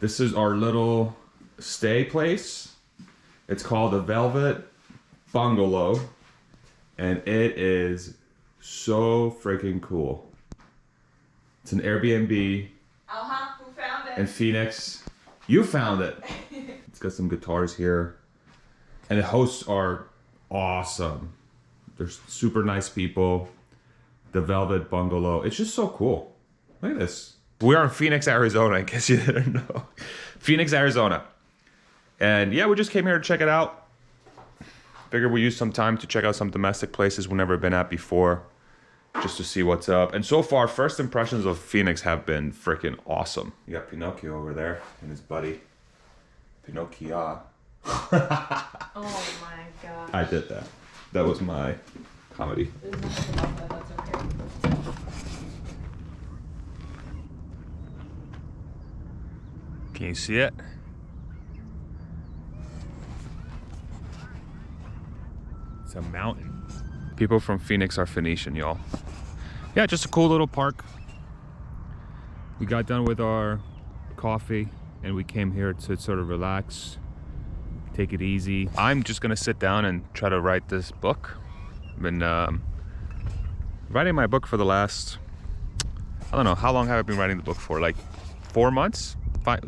This is our little stay place. It's called the Velvet Bungalow, and it is so freaking cool. It's an Airbnb. Who found it? In Phoenix. You found it. It's got some guitars here, and the hosts are awesome. They're super nice people. The Velvet Bungalow. It's just so cool. Look at this. We are in Phoenix, Arizona, in case you didn't know. Phoenix, Arizona. And yeah, we just came here to check it out. Figured we use some time to check out some domestic places we've never been at before, just to see what's up. And so far, first impressions of Phoenix have been freaking awesome. You got Pinocchio over there and his buddy. Pinocchio. Oh my god. I did that. That was my comedy. There's nothing about that, that's okay. Can you see it? It's a mountain. People from Phoenix are Phoenician, y'all. Yeah, just a cool little park. We got done with our coffee and we came here to sort of relax, take it easy. I'm just gonna sit down and try to write this book. I've been writing my book for the last, I don't know, how long have I been writing the book for? Like 4 months?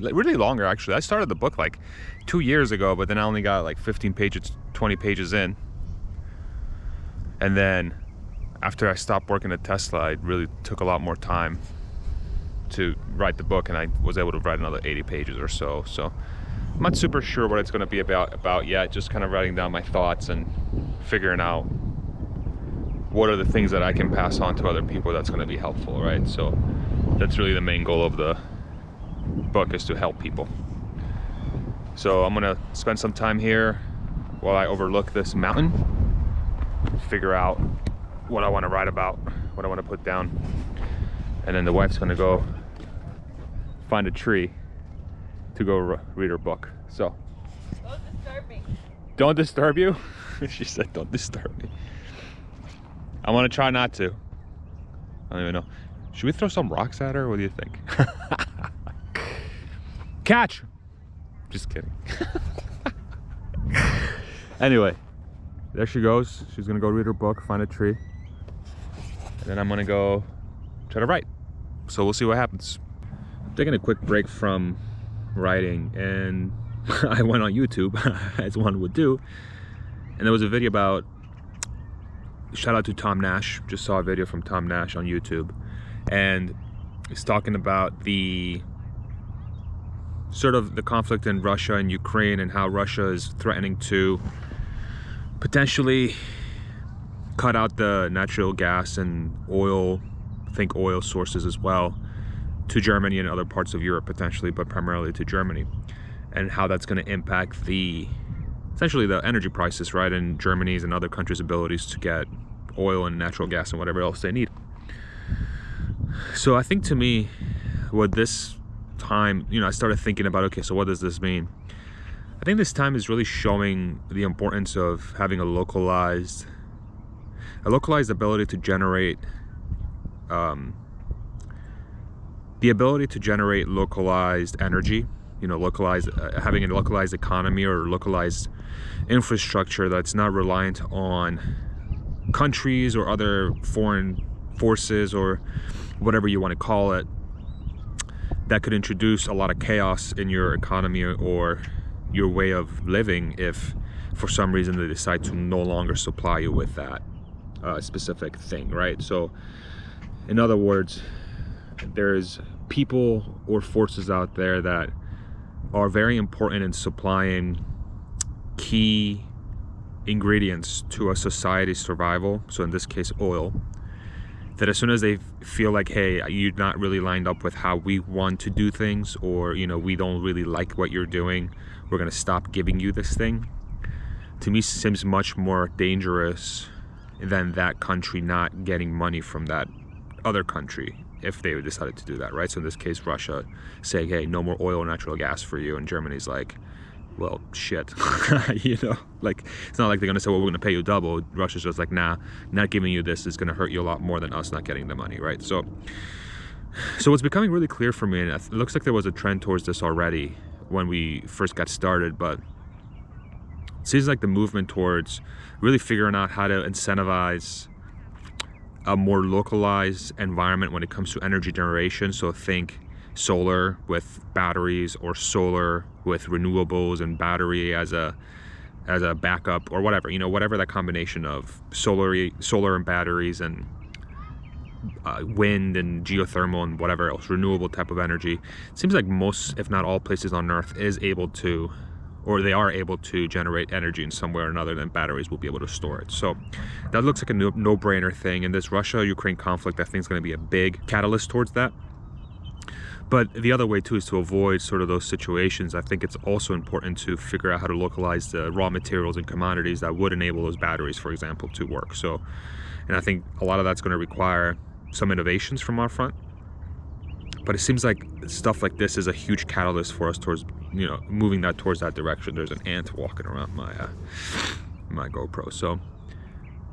Really longer, actually. I started the book like 2 years ago, but then I only got like 15 pages, 20 pages in. And then after I stopped working at Tesla, it really took a lot more time to write the book, and I was able to write another 80 pages or so. So I'm not super sure what it's going to be about yet, just kind of writing down my thoughts and figuring out what are the things that I can pass on to other people that's going to be helpful, right? So that's really the main goal of the book, is to help people. So I'm gonna spend some time here while I overlook this mountain, figure out what I want to write about, what I want to put down, and then the wife's gonna go find a tree to go read her book. So Don't disturb me. don't disturb you. She said don't disturb me. I want to try not to. I don't even know. Should we throw some rocks at her? What do you think? Catch! Just kidding. Anyway, there she goes. She's gonna go read her book, find a tree, and then I'm gonna go try to write. So we'll see what happens. I'm taking a quick break from writing, and I went on YouTube, as one would do, and there was a video about, shout out to Tom Nash, just saw a video from Tom Nash on YouTube, and he's talking about the sort of the conflict in Russia and Ukraine, and how Russia is threatening to potentially cut out the natural gas and oil, I think oil sources as well, to Germany and other parts of Europe potentially, but primarily to Germany, and how that's going to impact essentially the energy prices, right, and Germany's and other countries' abilities to get oil and natural gas and whatever else they need. So I think, to me, what this time, I started thinking about, okay, so what does this mean? I think this time is really showing the importance of having a localized ability to generate, the ability to generate localized energy, having a localized economy or localized infrastructure that's not reliant on countries or other foreign forces or whatever you want to call it, that could introduce a lot of chaos in your economy or your way of living if for some reason they decide to no longer supply you with that specific thing, right? So in other words, there's people or forces out there that are very important in supplying key ingredients to a society's survival. So in this case, oil. That as soon as they feel like, hey, you're not really lined up with how we want to do things, or we don't really like what you're doing, we're gonna stop giving you this thing, to me seems much more dangerous than that country not getting money from that other country if they decided to do that, right? So in this case, Russia saying, hey, no more oil or natural gas for you, and Germany's like, well, shit. Like, it's not like they're gonna say, well, we're gonna pay you double. Russia's just like, nah, not giving you this is gonna hurt you a lot more than us not getting the money, right? So So what's becoming really clear for me, and it looks like there was a trend towards this already when we first got started, but it seems like the movement towards really figuring out how to incentivize a more localized environment when it comes to energy generation. So think solar with batteries, or solar with renewables and battery as a backup, or whatever, you know, whatever that combination of solar and batteries, and wind and geothermal and whatever else, renewable type of energy. It seems like most, if not all, places on Earth is able to, or they are able to generate energy in some way or another, then batteries will be able to store it. So that looks like a no-brainer thing. And this Russia-Ukraine conflict, I think, is going to be a big catalyst towards that. But the other way too is to avoid sort of those situations. I think it's also important to figure out how to localize the raw materials and commodities that would enable those batteries, for example, to work. So, and I think a lot of that's going to require some innovations from our front. But it seems like stuff like this is a huge catalyst for us towards, you know, moving that towards that direction. There's an ant walking around my my GoPro. So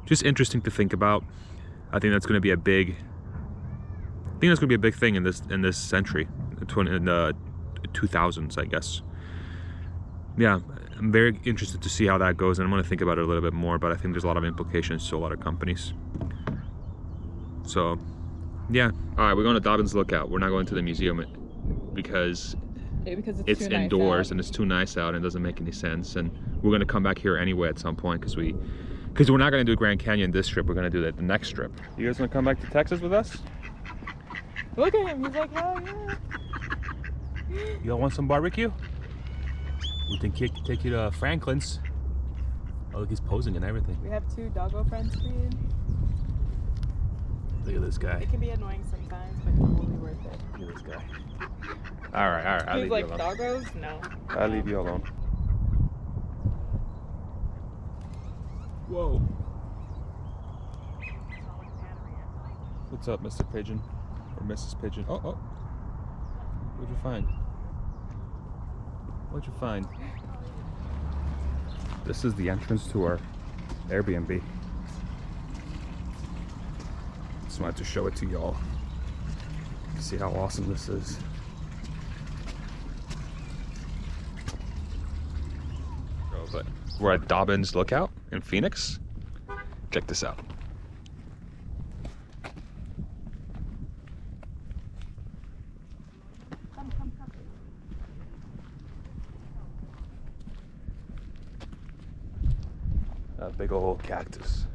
just interesting to think about. I think that's going to be a big. I think that's going to be a big thing in this century, in the 2000s, I guess. Yeah, I'm very interested to see how that goes, and I'm going to think about it a little bit more. But I think there's a lot of implications to a lot of companies. So, yeah. All right, we're going to Dobbins Lookout. We're not going to the museum because it's indoors and it's too nice out and it doesn't make any sense. And we're going to come back here anyway at some point because we're not going to do Grand Canyon this trip. We're going to do the next trip. You guys want to come back to Texas with us? Look at him. He's like, oh yeah. Y'all want some barbecue? We can take you to Franklin's. Oh, look, he's posing and everything. We have 2 doggo friends for you. Look at this guy. It can be annoying sometimes, but it will be worth it. Look at this guy. All right. I'll leave like, you alone. doggos? No. I'll leave you alone. Whoa. What's up, Mr. Pigeon? Or Mrs. Pigeon? Oh. What'd you find? What'd you find? This is the entrance to our Airbnb. Just wanted to show it to y'all. See how awesome this is. But we're at Dobbins Lookout in Phoenix. Check this out. Come. A big old cactus.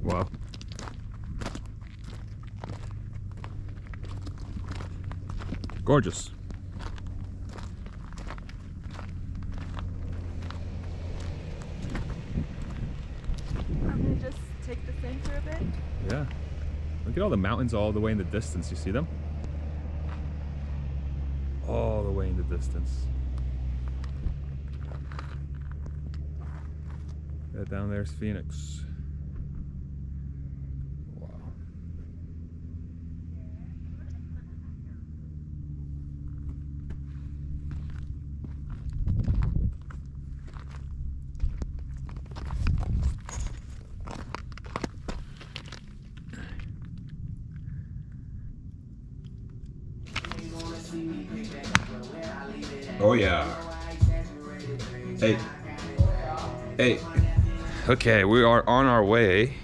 Wow. Gorgeous. I'm gonna just take this in for a bit. Yeah. Look at all the mountains all the way in the distance. You see them? All the way in the distance. That down there's Phoenix. Wow. Oh yeah. Hey. Okay, we are on our way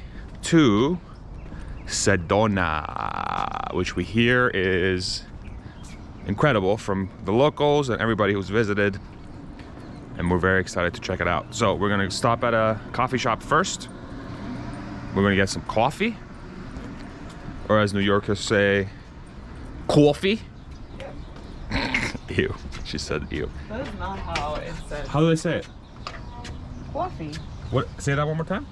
to Sedona, which we hear is incredible from the locals and everybody who's visited, and we're very excited to check it out. So we're gonna stop at a coffee shop first. We're gonna get some coffee, or as New Yorkers say, coffee. Ew. She said ew. That is not how it said. How do they say it? Coffee. What? Say that one more time?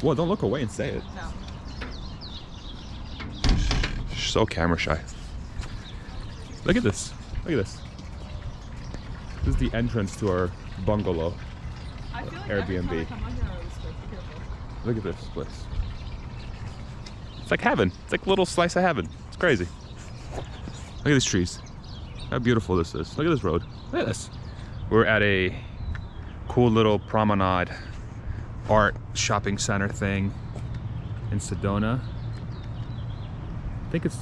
Well, don't look away and say it. No. She's so camera shy. Look at this. Look at this. This is the entrance to our bungalow. I feel like Airbnb. every time I come on here, I always go, be careful. Look at this place. It's like heaven. It's like a little slice of heaven. It's crazy. Look at these trees. How beautiful this is. Look at this road. Look at this. We're at a cool little promenade art shopping center thing in Sedona. I think it's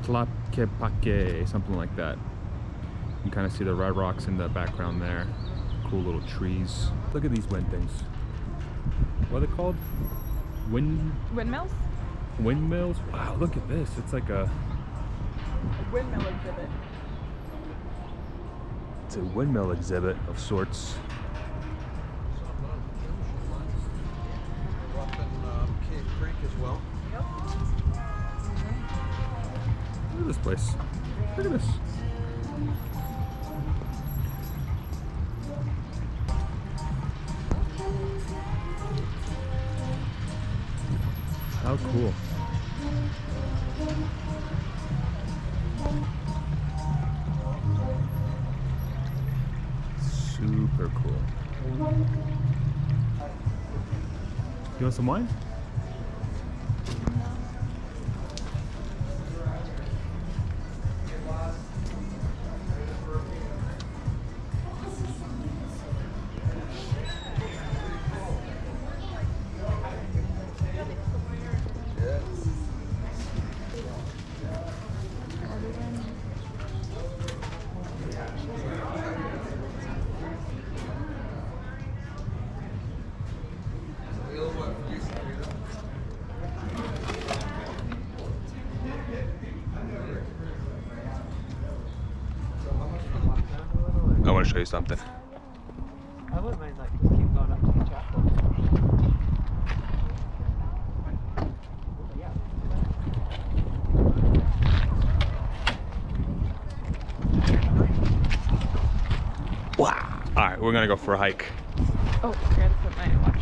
Tlaquepaque, something like that. You can kind of see the red rocks in the background there. Cool little trees. Look at these wind things. What are they called? Windmills? Windmills? Wow, look at this. It's like a Windmill exhibit. It's a windmill exhibit of sorts. Up in Cave Creek as well. Look at this place. Look at this. How cool. Super cool. You want some wine? I want to show you something. I wouldn't mind like just keep going up to the chapel. Wow. All right, we're gonna go for a hike. Oh, I gotta put my watch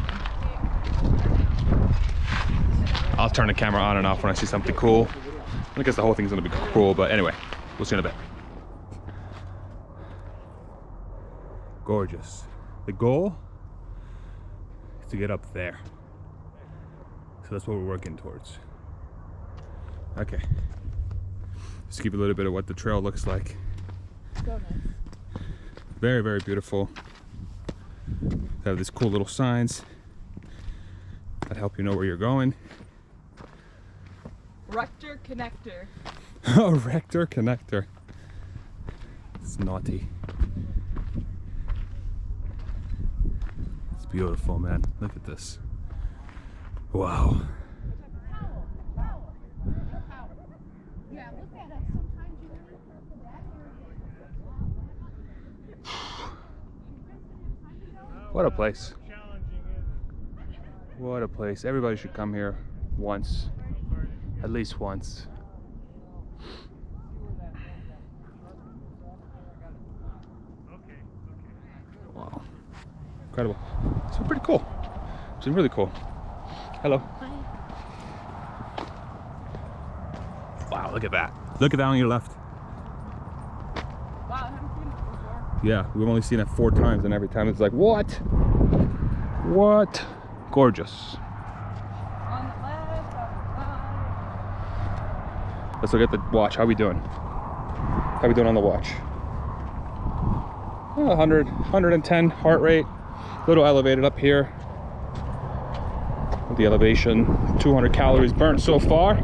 on. I'll turn the camera on and off when I see something cool. I guess the whole thing's gonna be cool, but anyway, we'll see in a bit. Gorgeous. The goal is to get up there. So that's what we're working towards. Okay. Just give you a little bit of what the trail looks like. So nice. Very, very beautiful. They have these cool little signs that help you know where you're going. Rector connector. Oh, rector connector. It's naughty. It's beautiful, man. Look at this. Wow. What a place. What a place. Everybody should come here once. At least once. Wow. Incredible. It's been pretty cool. It's been really cool. Hello. Hi. Wow, look at that. Look at that on your left. Wow, I haven't seen it before. Yeah, we've only seen it 4 times, and every time it's like, what? What? Gorgeous. On the left, on the right. Let's look at the watch. How we doing? How we doing on the watch? 100, 110 heart rate. A little elevated up here. With the elevation, 200 calories burnt so far.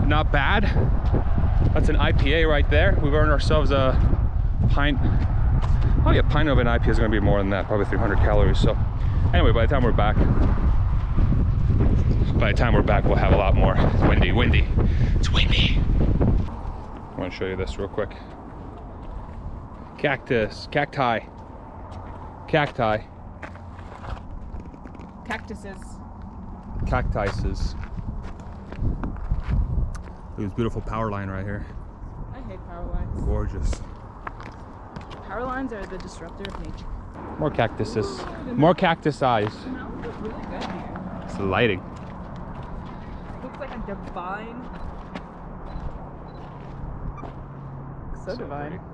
Not bad. That's an IPA right there. We've earned ourselves a pint. Oh yeah, pint of an IPA is gonna be more than that, probably 300 calories. So anyway, by the time we're back, we'll have a lot more. It's windy, windy. It's windy. I want to show you this real quick. Cactus, cacti. Cacti. Cactuses. Cactuses. Look at this beautiful power line right here. I hate power lines. Gorgeous. Power lines are the disruptor of nature. More cactuses. More cactus eyes. The mountains look really good here. It's the lighting. Looks like a divine. So divine. Pretty.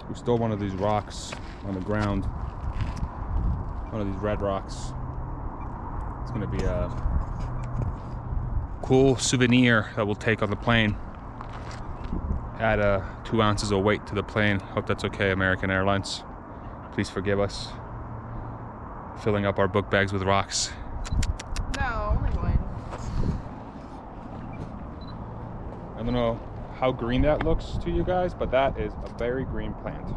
We stole one of these rocks on the ground. One of these red rocks. It's gonna be a cool souvenir that we'll take on the plane. Add 2 ounces of weight to the plane. Hope that's okay, American Airlines. Please forgive us. Filling up our book bags with rocks. No, only one. I don't know how green that looks to you guys, but that is a very green plant.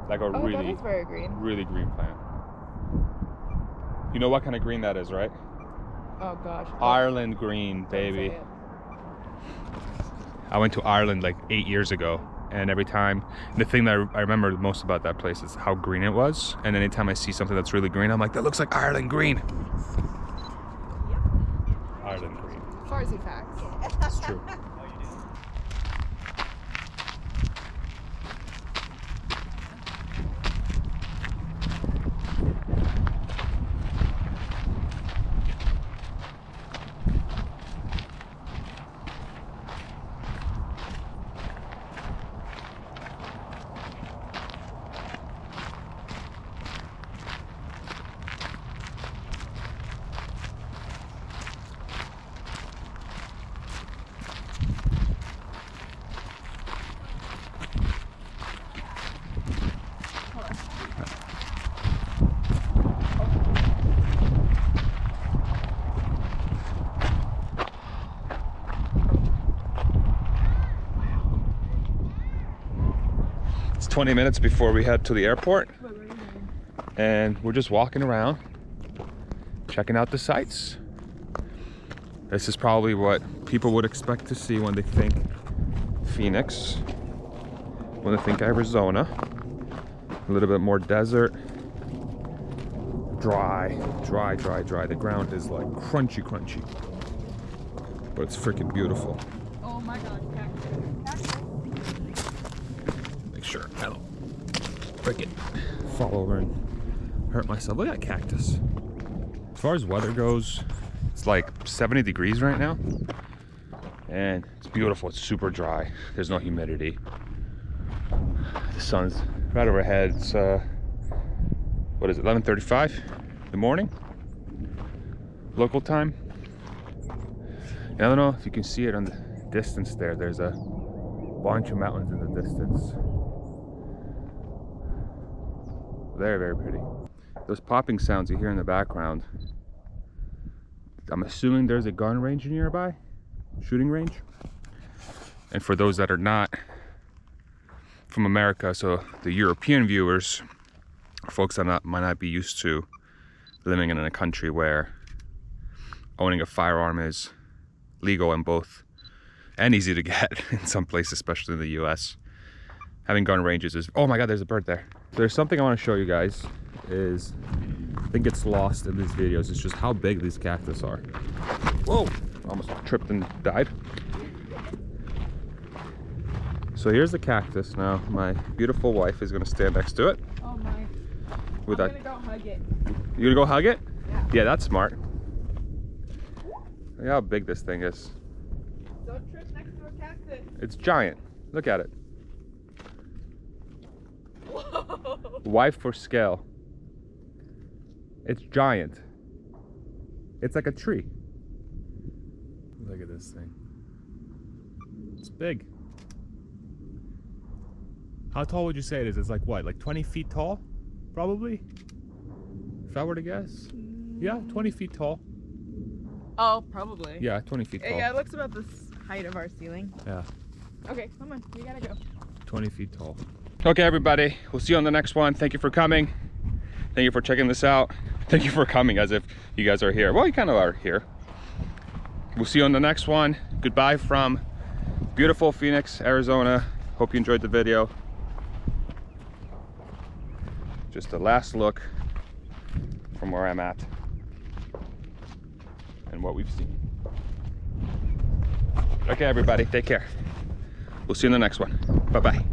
Like a That really, is very green. really green plant. You know what kind of green that is, right? Oh gosh. Ireland green, Don't say baby. it. I went to Ireland like 8 years ago, and every time, the thing that I remember most about that place is how green it was. And anytime I see something that's really green, I'm like, that looks like Ireland green. Yep. Ireland green. Farsi facts. It's true. It's 20 minutes before we head to the airport, and we're just walking around, checking out the sights. This is probably what people would expect to see when they think Phoenix, when they think Arizona. A little bit more desert, dry. The ground is like crunchy, but it's freaking beautiful. Oh my god, Make sure I don't freaking fall over and hurt myself. Look at that cactus. As far as weather goes, it's like 70 degrees right now, and it's beautiful. It's super dry. There's no humidity. The sun's right overhead. It's what is it, 11:35 in the morning local time. And I don't know if you can see it on the distance there. There's a bunch of mountains in the distance. Very pretty. Those popping sounds you hear in the background, I'm assuming there's a gun range nearby, shooting range. And for those that are not from America, so the European viewers, folks that might not be used to living in a country where owning a firearm is legal in both and easy to get in some places, especially in the US. Having gun ranges is, oh my god, there's a bird there. There's something I want to show you guys is, I think it's lost in these videos, it's just how big these cactus are. Whoa, almost tripped and died. So here's the cactus. Now my beautiful wife is gonna stand next to it. Oh my. With I'm that. gonna go hug it. You gonna go hug it? Yeah. Yeah, that's smart. Look how big this thing is. Don't trip next to a cactus. It's giant. Look at it. Whoa. Wife for scale. It's giant. It's like a tree. Look at this thing. It's big. How tall would you say it is? It's like what? Like 20 feet tall? Probably? If I were to guess? Yeah, 20 feet tall. Oh, probably. Yeah, 20 feet tall. Yeah, it looks about the height of our ceiling. Yeah, Okay, come on, we gotta go. 20 feet tall. Okay, everybody, we'll see you on the next one. Thank you for coming. Thank you for checking this out. Thank you for coming, as if you guys are here. Well, you kind of are here. We'll see you on the next one. Goodbye from beautiful Phoenix, Arizona. Hope you enjoyed the video. Just a last look from where I'm at and what we've seen. Okay, everybody, take care. We'll see you in the next one. Bye-bye.